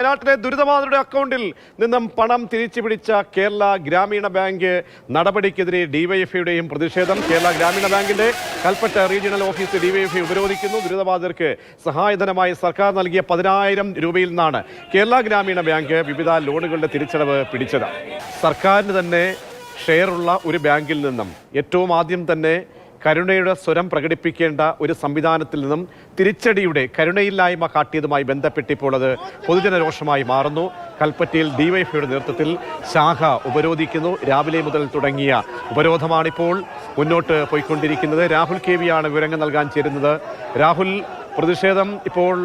വയനാട്ടിലെ ദുരിതബാധിതരുടെ അക്കൗണ്ടിൽ നിന്നും പണം തിരിച്ചുപിടിച്ച കേരള ഗ്രാമീണ ബാങ്ക് നടപടിക്കെതിരെ ഡിവൈഎഫ്ഐയുടെയും പ്രതിഷേധം. കേരള ഗ്രാമീണ ബാങ്കിന്റെ കൽപ്പറ്റ റീജിയണൽ ഓഫീസ് ഡിവൈഎഫ്ഐ ഉപരോധിക്കുന്നു. ദുരിതബാധിതർക്ക് സഹായധനമായി സർക്കാർ നൽകിയ 10,000 രൂപയിൽ നിന്നാണ് കേരള ഗ്രാമീണ ബാങ്ക് വിവിധ ലോണുകളുടെ തിരിച്ചടവ് പിടിച്ചത്. സർക്കാരിന് തന്നെ ഷെയറുള്ള ഒരു ബാങ്കിൽ നിന്നും ഏറ്റവും ആദ്യം തന്നെ കരുണയുടെ സ്വരം പ്രകടിപ്പിക്കേണ്ട ഒരു സംവിധാനത്തിൽ നിന്നും തിരിച്ചടിയുടെ കരുണയില്ലായ്മ കാട്ടിയതുമായി ബന്ധപ്പെട്ടിപ്പോൾ അത് പൊതുജനരോഷമായി മാറുന്നു. കൽപ്പറ്റയിൽ ഡിവൈഎഫ്ഐയുടെ നേതൃത്വത്തിൽ ശാഖ ഉപരോധിക്കുന്നു. രാവിലെ മുതൽ തുടങ്ങിയ ഉപരോധമാണിപ്പോൾ മുന്നോട്ട് പോയിക്കൊണ്ടിരിക്കുന്നത്. രാഹുൽ കെ വിയാണ് വിവരങ്ങൾ നൽകാൻ ചേരുന്നത്. രാഹുൽ, പ്രതിഷേധം ഇപ്പോൾ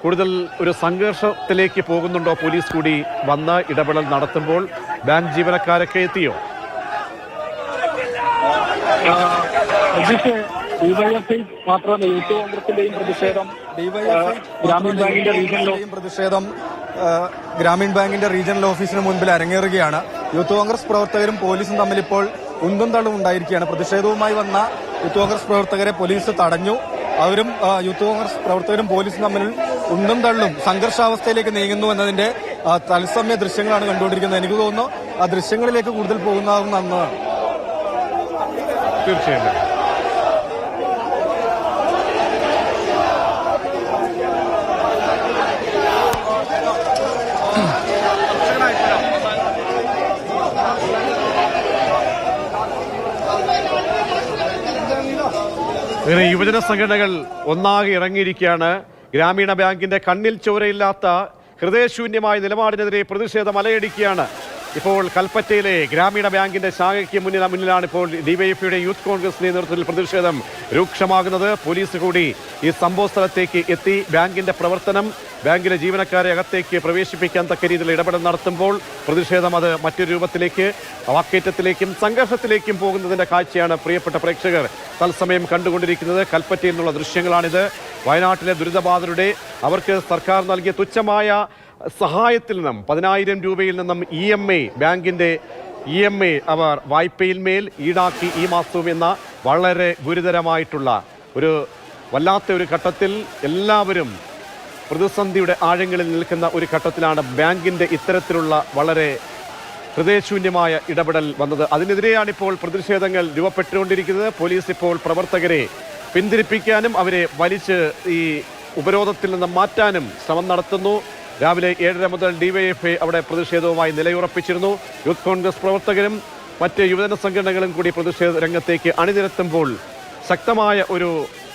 കൂടുതൽ ഒരു സംഘർഷത്തിലേക്ക് പോകുന്നുണ്ടോ? പോലീസ് കൂടി വന്ന് ഇടപെടൽ നടത്തുമ്പോൾ ബാങ്ക് ജീവനക്കാരൊക്കെ എത്തിയോ? ഡിവൈഎഫ്ഐ മാത്രമല്ല, യൂത്ത് കോൺഗ്രസിന്റെയും പ്രതിഷേധം, ഗ്രാമീൺ ബാങ്കിന്റെ റീജിയണൽ പ്രതിഷേധം ഗ്രാമീൺ ബാങ്കിന്റെ റീജിയണൽ ഓഫീസിന് മുൻപിൽ അരങ്ങേറുകയാണ്. യൂത്ത് കോൺഗ്രസ് പ്രവർത്തകരും പോലീസും തമ്മിൽ ഇപ്പോൾ ഉന്തും തള്ളും ഉണ്ടായിരിക്കുകയാണ്. പ്രതിഷേധവുമായി വന്ന യൂത്ത് കോൺഗ്രസ് പ്രവർത്തകരെ പോലീസ് തടഞ്ഞു. അവരും യൂത്ത് കോൺഗ്രസ് പ്രവർത്തകരും പോലീസും തമ്മിൽ ഉന്തും തള്ളും സംഘർഷാവസ്ഥയിലേക്ക് നീങ്ങുന്നു എന്നതിന്റെ തത്സമയ ദൃശ്യങ്ങളാണ് കണ്ടുകൊണ്ടിരിക്കുന്നത്. എനിക്ക് തോന്നുന്നു ആ ദൃശ്യങ്ങളിലേക്ക് കൂടുതൽ പോകുന്നതാകും നന്നതാണ്. തീർച്ചയായും ഇങ്ങനെ യുവജന സംഘടനകൾ ഒന്നാകെ ഇറങ്ങിയിരിക്കുകയാണ്. ഗ്രാമീണ ബാങ്കിന്റെ കണ്ണിൽ ചോരയില്ലാത്ത ഹൃദയശൂന്യമായ നിലപാടിനെതിരെ പ്രതിഷേധം അലയടിക്കുകയാണ്. ഇപ്പോൾ കൽപ്പറ്റയിലെ ഗ്രാമീണ ബാങ്കിന്റെ ശാഖയ്ക്ക് മുന്നിലാണ് ഇപ്പോൾ ഡിവൈഎഫ്ഐയുടെ യൂത്ത് കോൺഗ്രസിന്റെ നേതൃത്വത്തിൽ പ്രതിഷേധം രൂക്ഷമാകുന്നത്. പോലീസ് കൂടി ഈ സംഭവ സ്ഥലത്തേക്ക് എത്തി ബാങ്കിന്റെ പ്രവർത്തനം, ബാങ്കിലെ ജീവനക്കാരെ അകത്തേക്ക് പ്രവേശിപ്പിക്കാൻ തക്ക രീതിയിൽ ഇടപെടൽ നടത്തുമ്പോൾ പ്രതിഷേധം അത് മറ്റൊരു രൂപത്തിലേക്ക്, വാക്കേറ്റത്തിലേക്കും സംഘർഷത്തിലേക്കും പോകുന്നതിന്റെ കാഴ്ചയാണ് പ്രിയപ്പെട്ട പ്രേക്ഷകർ തത്സമയം കണ്ടുകൊണ്ടിരിക്കുന്നത്. കൽപ്പറ്റയിൽ നിന്നുള്ള ദൃശ്യങ്ങളാണിത്. വയനാട്ടിലെ ദുരിതബാധിതരുടെ അവർക്ക് സർക്കാർ നൽകിയ തുച്ഛമായ സഹായത്തിൽ നിന്നും 10,000 രൂപയിൽ നിന്നും ബാങ്കിന്റെ അവർ വായ്പയിന്മേൽ ഈടാക്കി ഈ മാസവും എന്ന വളരെ ഗുരുതരമായിട്ടുള്ള ഒരു വല്ലാത്ത ഒരു ഘട്ടത്തിൽ എല്ലാവരും പ്രതിസന്ധിയുടെ ആഴങ്ങളിൽ നിൽക്കുന്ന ഒരു ഘട്ടത്തിലാണ് ബാങ്കിന്റെ ഇത്തരത്തിലുള്ള വളരെ ഹൃദയശൂന്യമായ ഇടപെടൽ വന്നത്. അതിനെതിരെയാണ് ഇപ്പോൾ പ്രതിഷേധങ്ങൾ രൂപപ്പെട്ടുകൊണ്ടിരിക്കുന്നത്. പോലീസ് ഇപ്പോൾ പ്രവർത്തകരെ പിന്തിരിപ്പിക്കാനും അവരെ വലിച്ച് ഈ ഉപരോധത്തിൽ നിന്ന് മാറ്റാനും ശ്രമം നടത്തുന്നു. രാവിലെ 7:30 മുതൽ ഡിവൈഎഫ്ഐ അവിടെ പ്രതിഷേധവുമായി നിലയുറപ്പിച്ചിരുന്നു. യൂത്ത് കോൺഗ്രസ് പ്രവർത്തകരും മറ്റ് യുവജന സംഘടനകളും കൂടി പ്രതിഷേധ രംഗത്തേക്ക് അണിനിരത്തുമ്പോൾ ശക്തമായ ഒരു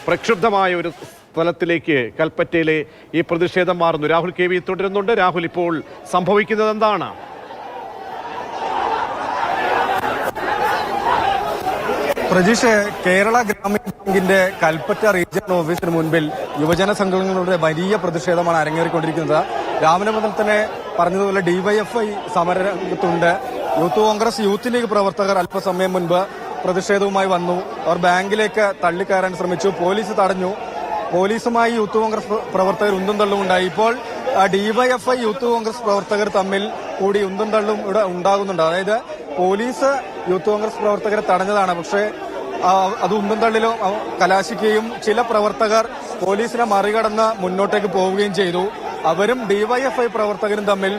പ്രക്ഷുബ്ധമായ ഒരു സ്ഥലത്തിലേക്ക് കൽപ്പറ്റയിലെ ഈ പ്രതിഷേധം മാറുന്നു. രാഹുൽ കെ വി തുടരുന്നുണ്ട്. രാഹുൽ, ഇപ്പോൾ സംഭവിക്കുന്നത് എന്താണ്? പ്രജീഷ്, കേരള ഗ്രാമീണ ബാങ്കിന്റെ കൽപ്പറ്റ റീജിയണൽ ഓഫീസിന് മുൻപിൽ യുവജന സംഘടനകളുടെ വലിയ പ്രതിഷേധമാണ് അരങ്ങേറിക്കൊണ്ടിരിക്കുന്നത്. രാവിലെ മുതൽ തന്നെ പറഞ്ഞതുപോലെ ഡിവൈഎഫ്ഐ സമരരംഗത്തുണ്ട്. യൂത്ത് കോൺഗ്രസ്, യൂത്ത് ലീഗ് പ്രവർത്തകർ അല്പസമയം മുൻപ് പ്രതിഷേധവുമായി വന്നു. അവർ ബാങ്കിലേക്ക് തള്ളിക്കയറാൻ ശ്രമിച്ചു. പോലീസ് തടഞ്ഞു. പോലീസുമായി യൂത്ത് കോൺഗ്രസ് പ്രവർത്തകർ ഉന്തും തള്ളും ഉണ്ടായി. ഇപ്പോൾ ഡിവൈഎഫ്ഐ യൂത്ത് കോൺഗ്രസ് പ്രവർത്തകർ തമ്മിൽ കൂടി ഉന്തും തള്ളും ഇവിടെ ഉണ്ടാകുന്നുണ്ട്. അതായത് പോലീസ് യൂത്ത് കോൺഗ്രസ് പ്രവർത്തകരെ തടഞ്ഞതാണ്. പക്ഷേ അത് ഉന്തും തള്ളിലും കലാശിക്കുകയും ചില പ്രവർത്തകർ പോലീസിനെ മറികടന്ന് മുന്നോട്ടേക്ക് പോവുകയും ചെയ്തു. അവരും ഡിവൈഎഫ്ഐ പ്രവർത്തകരും തമ്മിൽ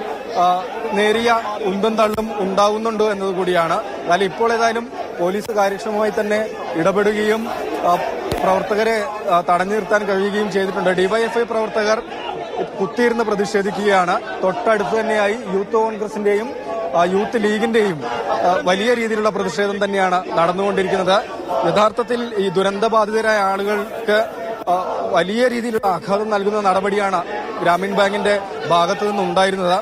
നേരിയ ഉന്തും തള്ളും ഉണ്ടാകുന്നുണ്ട് എന്നതുകൂടിയാണ്. എന്നാൽ ഇപ്പോൾ ഏതായാലും പോലീസ് കാര്യക്ഷമമായി തന്നെ ഇടപെടുകയും പ്രവർത്തകരെ തടഞ്ഞു നിർത്താൻ കഴിയുകയും ചെയ്തിട്ടുണ്ട്. ഡിവൈഎഫ്ഐ പ്രവർത്തകർ കുത്തിയിരുന്ന് പ്രതിഷേധിക്കുകയാണ്. തൊട്ടടുത്ത് തന്നെയായി യൂത്ത് കോൺഗ്രസിന്റെയും യൂത്ത് ലീഗിന്റെയും വലിയ രീതിയിലുള്ള പ്രതിഷേധം തന്നെയാണ് നടന്നുകൊണ്ടിരിക്കുന്നത്. യഥാർത്ഥത്തിൽ ഈ ദുരന്തബാധിതരായ ആളുകൾക്ക് വലിയ രീതിയിലുള്ള ആഘാതം നൽകുന്ന നടപടിയാണ് ഗ്രാമീൺ ബാങ്കിന്റെ ഭാഗത്തു നിന്നുണ്ടായിരുന്നത്.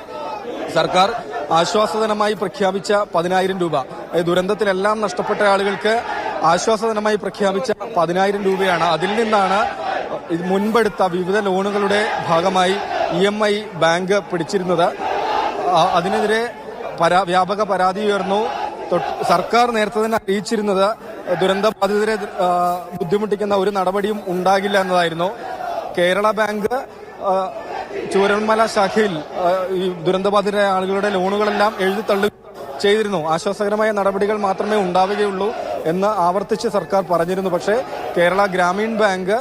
സർക്കാർ ആശ്വാസധനമായി പ്രഖ്യാപിച്ച 10,000 രൂപ, ദുരന്തത്തിലെല്ലാം നഷ്ടപ്പെട്ട ആളുകൾക്ക് ആശ്വാസധനമായി പ്രഖ്യാപിച്ച 10,000 രൂപയാണ്. അതിൽ നിന്നാണ് മുൻപെടുത്ത വിവിധ ലോണുകളുടെ ഭാഗമായി ബാങ്ക് പിടിച്ചിരുന്നത്. അതിനെതിരെ വ്യാപക പരാതി ഉയർന്നു. സർക്കാർ നേരത്തെ തന്നെ അറിയിച്ചിരുന്നത് ദുരന്തബാധിതരെ ബുദ്ധിമുട്ടിക്കുന്ന ഒരു നടപടിയും ഉണ്ടാകില്ല എന്നതായിരുന്നു. കേരള ബാങ്ക് ചൂരന്മല ശാഖയിൽ ഈ ദുരന്തബാധിതരായ ആളുകളുടെ ലോണുകളെല്ലാം എഴുതിത്തള്ളു ചെയ്തിരുന്നു. ആശ്വാസകരമായ നടപടികൾ മാത്രമേ ഉണ്ടാവുകയുള്ളൂ എന്ന് ആവർത്തിച്ച് സർക്കാർ പറഞ്ഞിരുന്നു. പക്ഷേ കേരള ഗ്രാമീൺ ബാങ്ക്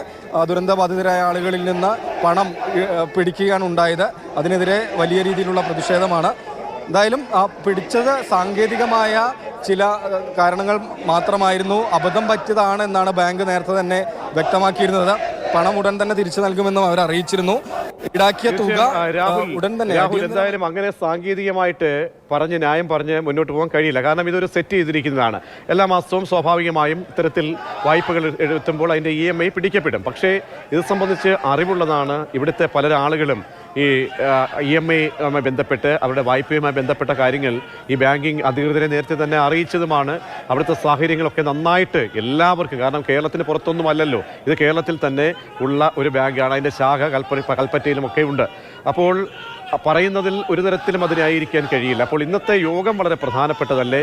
ദുരന്തബാധിതരായ ആളുകളിൽ നിന്ന് പണം പിടിക്കുകയാണ് ഉണ്ടായത്. അതിനെതിരെ വലിയ രീതിയിലുള്ള പ്രതിഷേധമാണ്. എന്തായാലും പിടിച്ചത് സാങ്കേതികമായ ചില കാരണങ്ങൾ മാത്രമായിരുന്നു, അബദ്ധം പറ്റിയതാണ് എന്നാണ് ബാങ്ക് നേരത്തെ തന്നെ വ്യക്തമാക്കിയിരുന്നത്. പണം ഉടൻ തന്നെ തിരിച്ചു നൽകുമെന്നും അവർ അറിയിച്ചിരുന്നു. ഈടാക്കിയ തുക ഉടൻ തന്നെ. എന്തായാലും അങ്ങനെ സാങ്കേതികമായിട്ട് ന്യായം പറഞ്ഞ് മുന്നോട്ട് പോകാൻ കഴിയില്ല. കാരണം ഇതൊരു സെറ്റ് ചെയ്തിരിക്കുന്നതാണ്. എല്ലാ മാസവും സ്വാഭാവികമായും ഇത്തരത്തിൽ വായ്പകൾ എത്തുമ്പോൾ അതിൻ്റെ EMI പിടിക്കപ്പെടും. പക്ഷേ ഇത് സംബന്ധിച്ച് അറിവുള്ളതാണ്. ഇവിടുത്തെ പല ആളുകളും ഈ EMI ബന്ധപ്പെട്ട് അവരുടെ വായ്പയുമായി ബന്ധപ്പെട്ട കാര്യങ്ങൾ ഈ ബാങ്കിങ് അധികൃതരെ നേരത്തെ തന്നെ അറിയിച്ചതുമാണ്. അവിടുത്തെ സാഹചര്യങ്ങളൊക്കെ നന്നായിട്ട് എല്ലാവർക്കും, കാരണം കേരളത്തിന് പുറത്തൊന്നും അല്ലല്ലോ, ഇത് കേരളത്തിൽ തന്നെ ഉള്ള ഒരു ബാങ്കാണ്. അതിൻ്റെ ശാഖ കൽപ്പറ്റയിലുമൊക്കെ ഉണ്ട്. അപ്പോൾ പറയുന്നതിൽ ഒരു തരത്തിലും അത് ന്യായീകരിക്കാൻ കഴിയില്ല. അപ്പോൾ ഇന്നത്തെ യോഗം വളരെ പ്രധാനപ്പെട്ടതല്ലേ?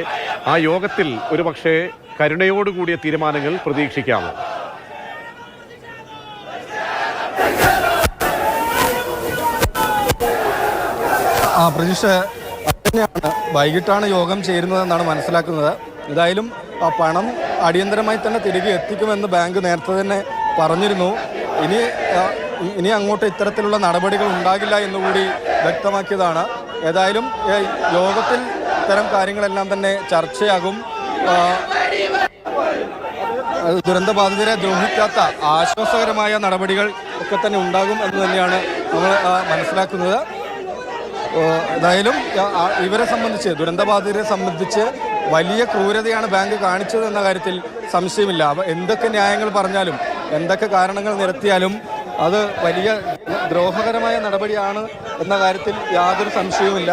ആ യോഗത്തിൽ ഒരു പക്ഷേ കരുണയോടുകൂടിയ തീരുമാനങ്ങൾ പ്രതീക്ഷിക്കാമോ? പ്രതീക്ഷ തന്നെയാണ്. വൈകിട്ടാണ് യോഗം ചേരുന്നതെന്നാണ് മനസ്സിലാക്കുന്നത്. എന്തായാലും ആ പണം അടിയന്തരമായി തന്നെ തിരികെ എത്തിക്കുമെന്ന് ബാങ്ക് നേരത്തെ തന്നെ പറഞ്ഞിരുന്നു. ഇനി അങ്ങോട്ട് ഇത്തരത്തിലുള്ള നടപടികൾ ഉണ്ടാകില്ല എന്നുകൂടി വ്യക്തമാക്കിയതാണ്. ഏതായാലും യോഗത്തിൽ ഇത്തരം കാര്യങ്ങളെല്ലാം തന്നെ ചർച്ചയാകും. ദുരന്തബാധിതരെ ദ്രോഹിക്കാത്ത ആശ്വാസകരമായ നടപടികൾ ഒക്കെ തന്നെ ഉണ്ടാകും എന്ന് തന്നെയാണ് നമ്മൾ മനസ്സിലാക്കുന്നത്. ഏതായാലും ഇവരെ സംബന്ധിച്ച്, ദുരന്തബാധിതരെ സംബന്ധിച്ച് വലിയ ക്രൂരതയാണ് ബാങ്ക് കാണിച്ചത് എന്ന കാര്യത്തിൽ സംശയമില്ല. എന്തൊക്കെ ന്യായങ്ങൾ പറഞ്ഞാലും എന്തൊക്കെ കാരണങ്ങൾ നിരത്തിയാലും അത് വലിയ ദ്രോഹകരമായ നടപടിയാണ് എന്ന കാര്യത്തിൽ യാതൊരു സംശയവുമില്ല.